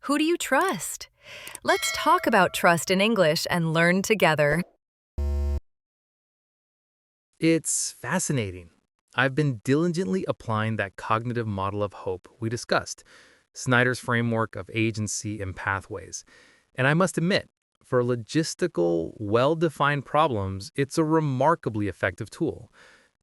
Who do you trust? Let's talk about trust in English and learn together. It's fascinating. I've been diligently applying that cognitive model of hope we discussed, Snyder's framework of agency and pathways. And I must admit, for logistical, well-defined problems, it's a remarkably effective tool.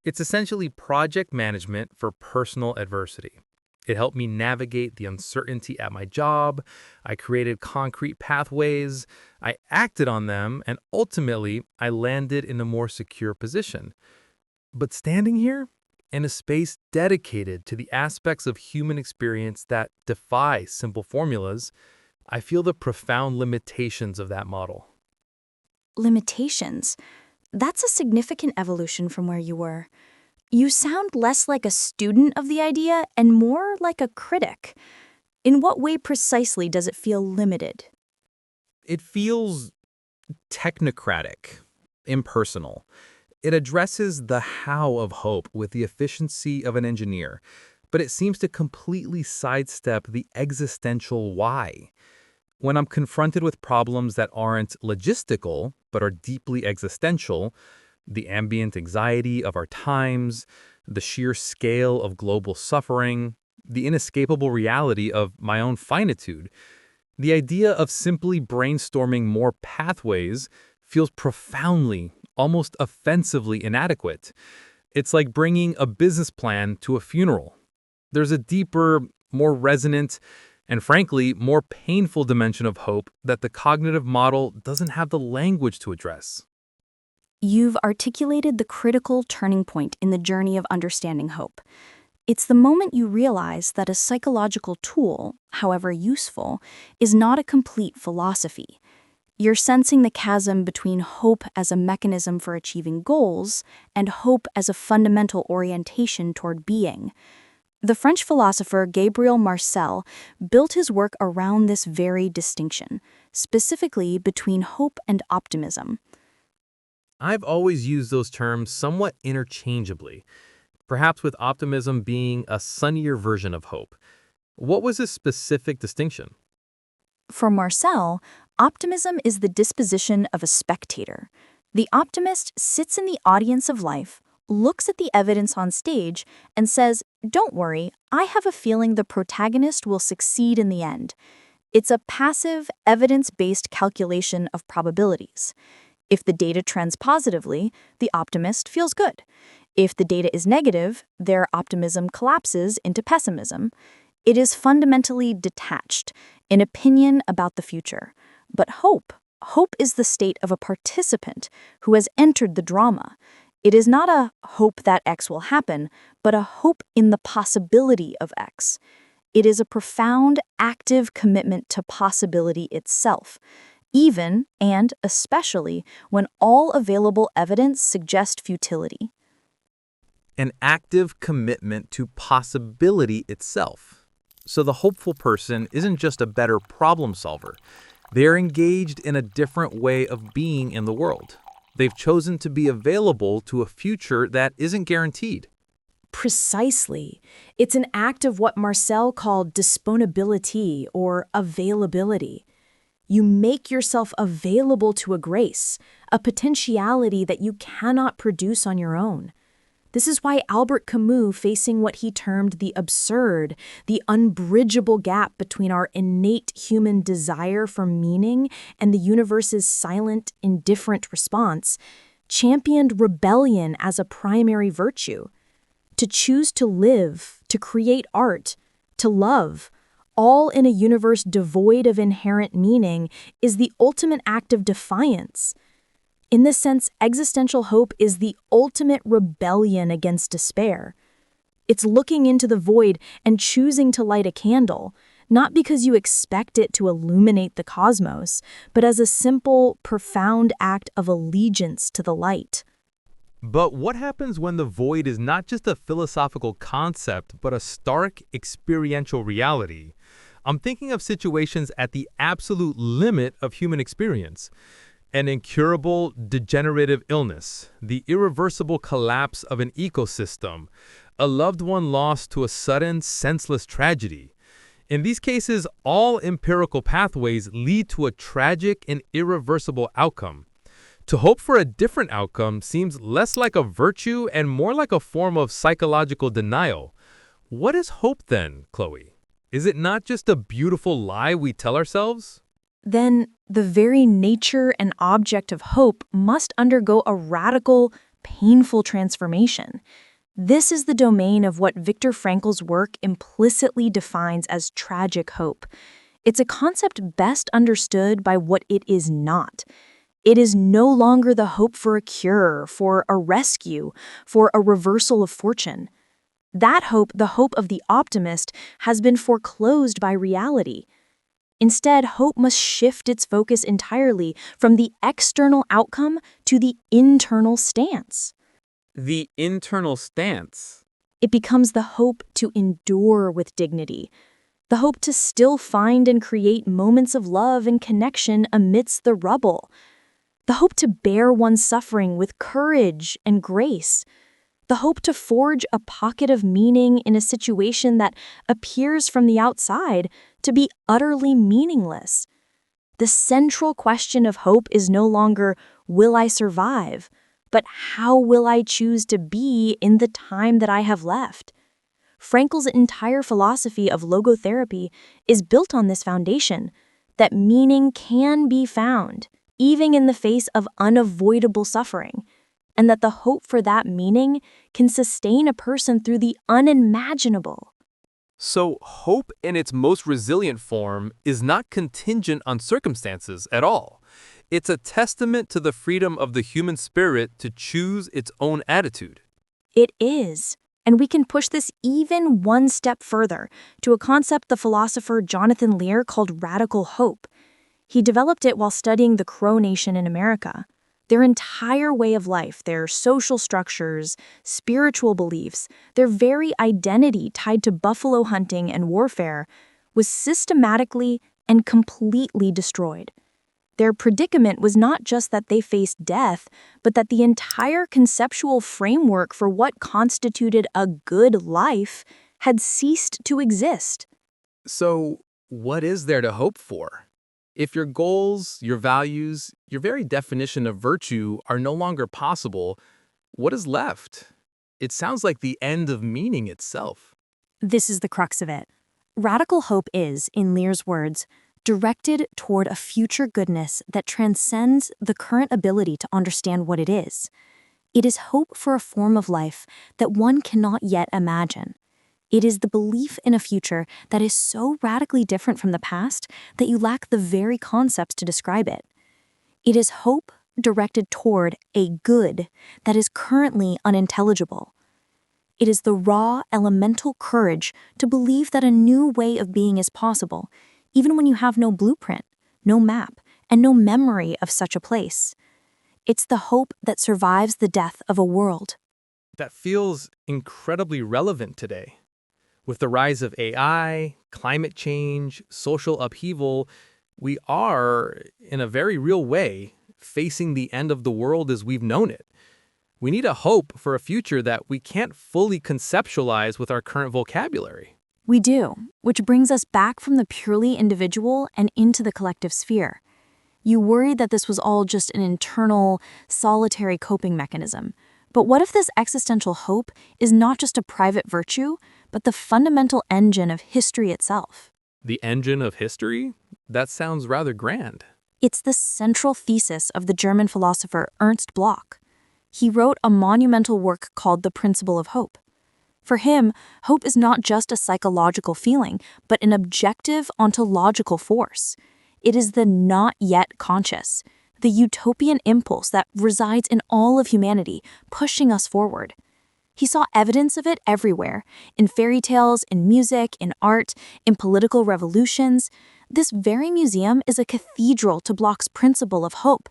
It's essentially project management for personal adversity. It helped me navigate the uncertainty at my job. I created concrete pathways. I acted on them, and ultimately, I landed in a more secure position. But standing here, in a space dedicated to the aspects of human experience that defy simple formulas, I feel the profound limitations of that model. Limitations. That's a significant evolution from where you were. You sound less like a student of the idea and more like a critic. In what way precisely does it feel limited? It feels technocratic, impersonal. It addresses the how of hope with the efficiency of an engineer, but it seems to completely sidestep the existential why. When I'm confronted with problems that aren't logistical, but are deeply existential, the ambient anxiety of our times, the sheer scale of global suffering, the inescapable reality of my own finitude, the idea of simply brainstorming more pathways feels profoundly, almost offensively inadequate. It's like bringing a business plan to a funeral. There's a deeper, more resonant, and frankly, more painful dimension of hope that the cognitive model doesn't have the language to address. You've articulated the critical turning point in the journey of understanding hope. It's the moment you realize that a psychological tool, however useful, is not a complete philosophy. You're sensing the chasm between hope as a mechanism for achieving goals and hope as a fundamental orientation toward being. The French philosopher Gabriel Marcel built his work around this very distinction, specifically between hope and optimism. I've always used those terms somewhat interchangeably, perhaps with optimism being a sunnier version of hope. What was this specific distinction? For Marcel, optimism is the disposition of a spectator. The optimist sits in the audience of life, looks at the evidence on stage, and says, "Don't worry, I have a feeling the protagonist will succeed in the end." It's a passive, evidence-based calculation of probabilities. If the data trends positively, the optimist feels good. If the data is negative, their optimism collapses into pessimism. It is fundamentally detached, an opinion about the future. But hope is the state of a participant who has entered the drama. It is not a hope that X will happen, but a hope in the possibility of X. It is a profound, active commitment to possibility itself, even and especially when all available evidence suggests futility. An active commitment to possibility itself. So the hopeful person isn't just a better problem solver. They're engaged in a different way of being in the world. They've chosen to be available to a future that isn't guaranteed. Precisely. It's an act of what Marcel called disponibility or availability. You make yourself available to a grace, a potentiality that you cannot produce on your own. This is why Albert Camus, facing what he termed the absurd, the unbridgeable gap between our innate human desire for meaning and the universe's silent, indifferent response, championed rebellion as a primary virtue. To choose to live, to create art, to love, all in a universe devoid of inherent meaning, is the ultimate act of defiance. In this sense, existential hope is the ultimate rebellion against despair. It's looking into the void and choosing to light a candle, not because you expect it to illuminate the cosmos, but as a simple, profound act of allegiance to the light. But what happens when the void is not just a philosophical concept, but a stark experiential reality? I'm thinking of situations at the absolute limit of human experience. An incurable degenerative illness, the irreversible collapse of an ecosystem, a loved one lost to a sudden, senseless tragedy. In these cases, all empirical pathways lead to a tragic and irreversible outcome. To hope for a different outcome seems less like a virtue and more like a form of psychological denial. What is hope then, Chloe? Is it not just a beautiful lie we tell ourselves? Then the very nature and object of hope must undergo a radical, painful transformation. This is the domain of what Viktor Frankl's work implicitly defines as tragic hope. It's a concept best understood by what it is not. It is no longer the hope for a cure, for a rescue, for a reversal of fortune. That hope, the hope of the optimist, has been foreclosed by reality. Instead, hope must shift its focus entirely from the external outcome to the internal stance. The internal stance. It becomes the hope to endure with dignity, the hope to still find and create moments of love and connection amidst the rubble, the hope to bear one's suffering with courage and grace, the hope to forge a pocket of meaning in a situation that appears from the outside to be utterly meaningless. The central question of hope is no longer, will I survive? But how will I choose to be in the time that I have left? Frankl's entire philosophy of logotherapy is built on this foundation, that meaning can be found, even in the face of unavoidable suffering, and that the hope for that meaning can sustain a person through the unimaginable. So, hope in its most resilient form is not contingent on circumstances at all. It's a testament to the freedom of the human spirit to choose its own attitude. It is. And we can push this even one step further to a concept the philosopher Jonathan Lear called radical hope. He developed it while studying the Crow Nation in America. Their entire way of life, their social structures, spiritual beliefs, their very identity tied to buffalo hunting and warfare was systematically and completely destroyed. Their predicament was not just that they faced death, but that the entire conceptual framework for what constituted a good life had ceased to exist. So, what is there to hope for? If your goals, your values, your very definition of virtue are no longer possible, what is left? It sounds like the end of meaning itself. This is the crux of it. Radical hope is, in Lear's words, directed toward a future goodness that transcends the current ability to understand what it is. It is hope for a form of life that one cannot yet imagine. It is the belief in a future that is so radically different from the past that you lack the very concepts to describe it. It is hope directed toward a good that is currently unintelligible. It is the raw, elemental courage to believe that a new way of being is possible, even when you have no blueprint, no map, and no memory of such a place. It's the hope that survives the death of a world. That feels incredibly relevant today. With the rise of AI, climate change, social upheaval, we are, in a very real way, facing the end of the world as we've known it. We need a hope for a future that we can't fully conceptualize with our current vocabulary. We do, which brings us back from the purely individual and into the collective sphere. You worried that this was all just an internal, solitary coping mechanism. But what if this existential hope is not just a private virtue, but the fundamental engine of history itself? The engine of history? That sounds rather grand. It's the central thesis of the German philosopher Ernst Bloch. He wrote a monumental work called The Principle of Hope. For him, hope is not just a psychological feeling, but an objective ontological force. It is the not yet conscious, the utopian impulse that resides in all of humanity, pushing us forward. He saw evidence of it everywhere, in fairy tales, in music, in art, in political revolutions. This very museum is a cathedral to Bloch's principle of hope.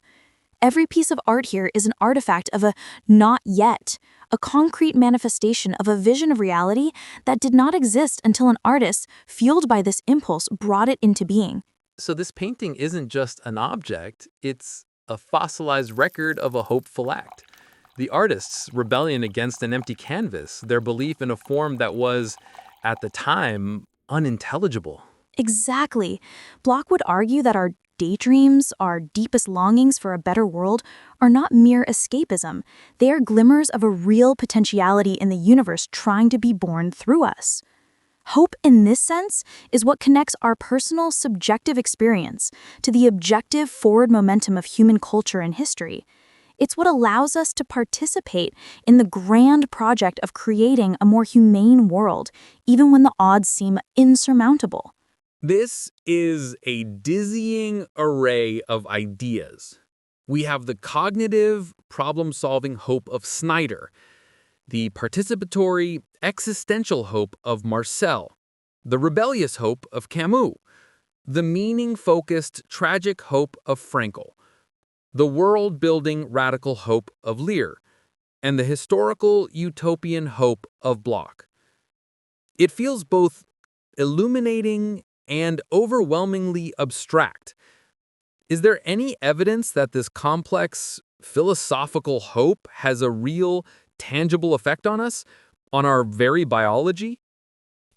Every piece of art here is an artifact of a not yet, a concrete manifestation of a vision of reality that did not exist until an artist, fueled by this impulse, brought it into being. So this painting isn't just an object, it's a fossilized record of a hopeful act. The artist's rebellion against an empty canvas, their belief in a form that was, at the time, unintelligible. Exactly. Bloch would argue that our daydreams, our deepest longings for a better world, are not mere escapism. They are glimmers of a real potentiality in the universe trying to be born through us. Hope, in this sense, is what connects our personal, subjective experience to the objective forward momentum of human culture and history. It's what allows us to participate in the grand project of creating a more humane world, even when the odds seem insurmountable. This is a dizzying array of ideas. We have the cognitive, problem-solving hope of Snyder, the participatory, existential hope of Marcel, the rebellious hope of Camus, the meaning-focused, tragic hope of Frankl, the world-building, radical hope of Lear, and the historical, utopian hope of Bloch. It feels both illuminating and overwhelmingly abstract. Is there any evidence that this complex, philosophical hope has a real, tangible effect on us, on our very biology?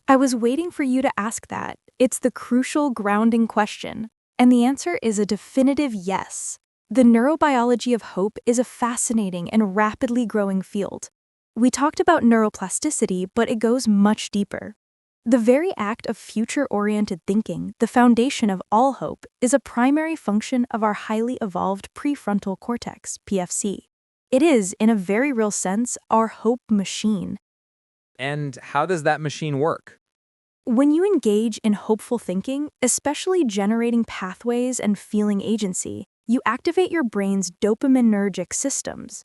I was waiting for you to ask that. It's the crucial grounding question, and the answer is a definitive yes. The neurobiology of hope is a fascinating and rapidly growing field. We talked about neuroplasticity, but it goes much deeper. The very act of future-oriented thinking, the foundation of all hope, is a primary function of our highly evolved prefrontal cortex, PFC. It is, in a very real sense, our hope machine. And how does that machine work? When you engage in hopeful thinking, especially generating pathways and feeling agency, you activate your brain's dopaminergic systems.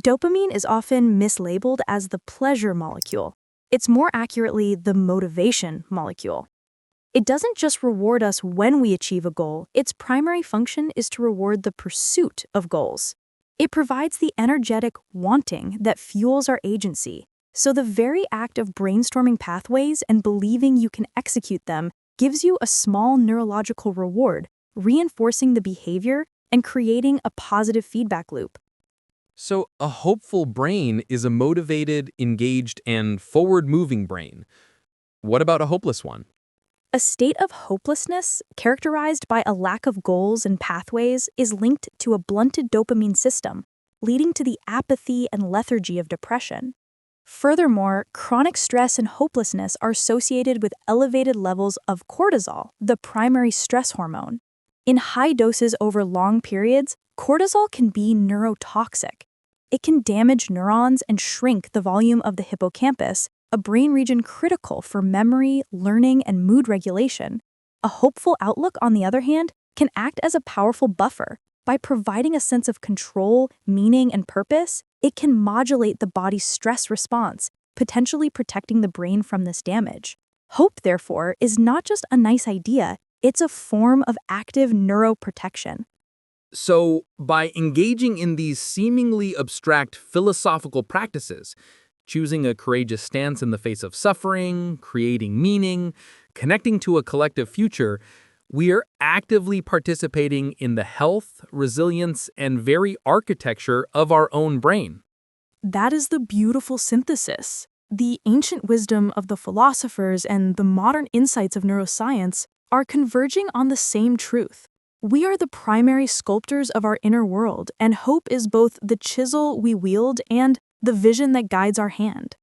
Dopamine is often mislabeled as the pleasure molecule. It's more accurately the motivation molecule. It doesn't just reward us when we achieve a goal, its primary function is to reward the pursuit of goals. It provides the energetic wanting that fuels our agency. So the very act of brainstorming pathways and believing you can execute them gives you a small neurological reward, reinforcing the behavior and creating a positive feedback loop. So a hopeful brain is a motivated, engaged, and forward-moving brain. What about a hopeless one? A state of hopelessness, characterized by a lack of goals and pathways, is linked to a blunted dopamine system, leading to the apathy and lethargy of depression. Furthermore, chronic stress and hopelessness are associated with elevated levels of cortisol, the primary stress hormone. In high doses over long periods, cortisol can be neurotoxic. It can damage neurons and shrink the volume of the hippocampus, a brain region critical for memory, learning, and mood regulation. A hopeful outlook, on the other hand, can act as a powerful buffer. By providing a sense of control, meaning, and purpose, it can modulate the body's stress response, potentially protecting the brain from this damage. Hope, therefore, is not just a nice idea, it's a form of active neuroprotection. So, by engaging in these seemingly abstract philosophical practices, choosing a courageous stance in the face of suffering, creating meaning, connecting to a collective future, we are actively participating in the health, resilience, and very architecture of our own brain. That is the beautiful synthesis. The ancient wisdom of the philosophers and the modern insights of neuroscience are converging on the same truth. We are the primary sculptors of our inner world, and hope is both the chisel we wield and the vision that guides our hand.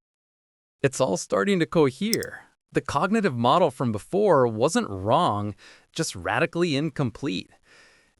It's all starting to cohere. The cognitive model from before wasn't wrong, just radically incomplete.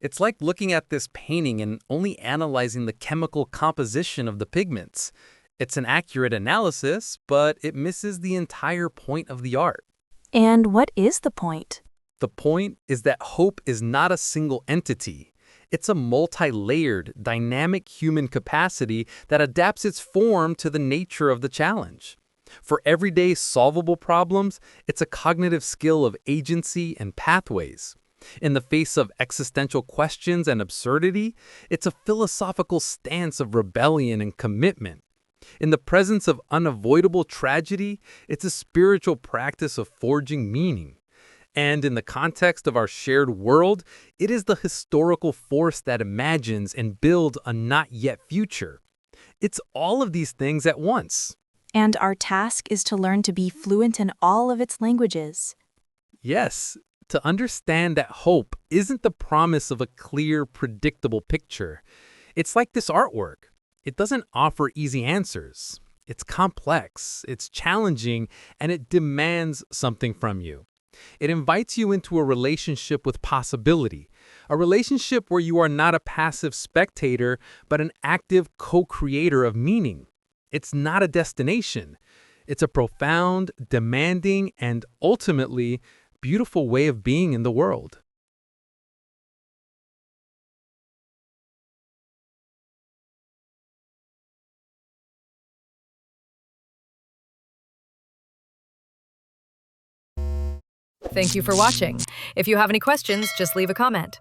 It's like looking at this painting and only analyzing the chemical composition of the pigments. It's an accurate analysis, but it misses the entire point of the art. And what is the point? The point is that hope is not a single entity. It's a multi-layered, dynamic human capacity that adapts its form to the nature of the challenge. For everyday solvable problems, it's a cognitive skill of agency and pathways. In the face of existential questions and absurdity, it's a philosophical stance of rebellion and commitment. In the presence of unavoidable tragedy, it's a spiritual practice of forging meaning. And in the context of our shared world, it is the historical force that imagines and builds a not-yet future. It's all of these things at once. And our task is to learn to be fluent in all of its languages, Yes, to understand that hope isn't the promise of a clear, predictable picture. It's like this artwork. It doesn't offer easy answers. It's complex, it's challenging, and it demands something from you. It invites you into a relationship with possibility, a relationship where you are not a passive spectator, but an active co-creator of meaning. It's not a destination. It's a profound, demanding, and ultimately beautiful way of being in the world. Thank you for watching. If you have any questions, just leave a comment.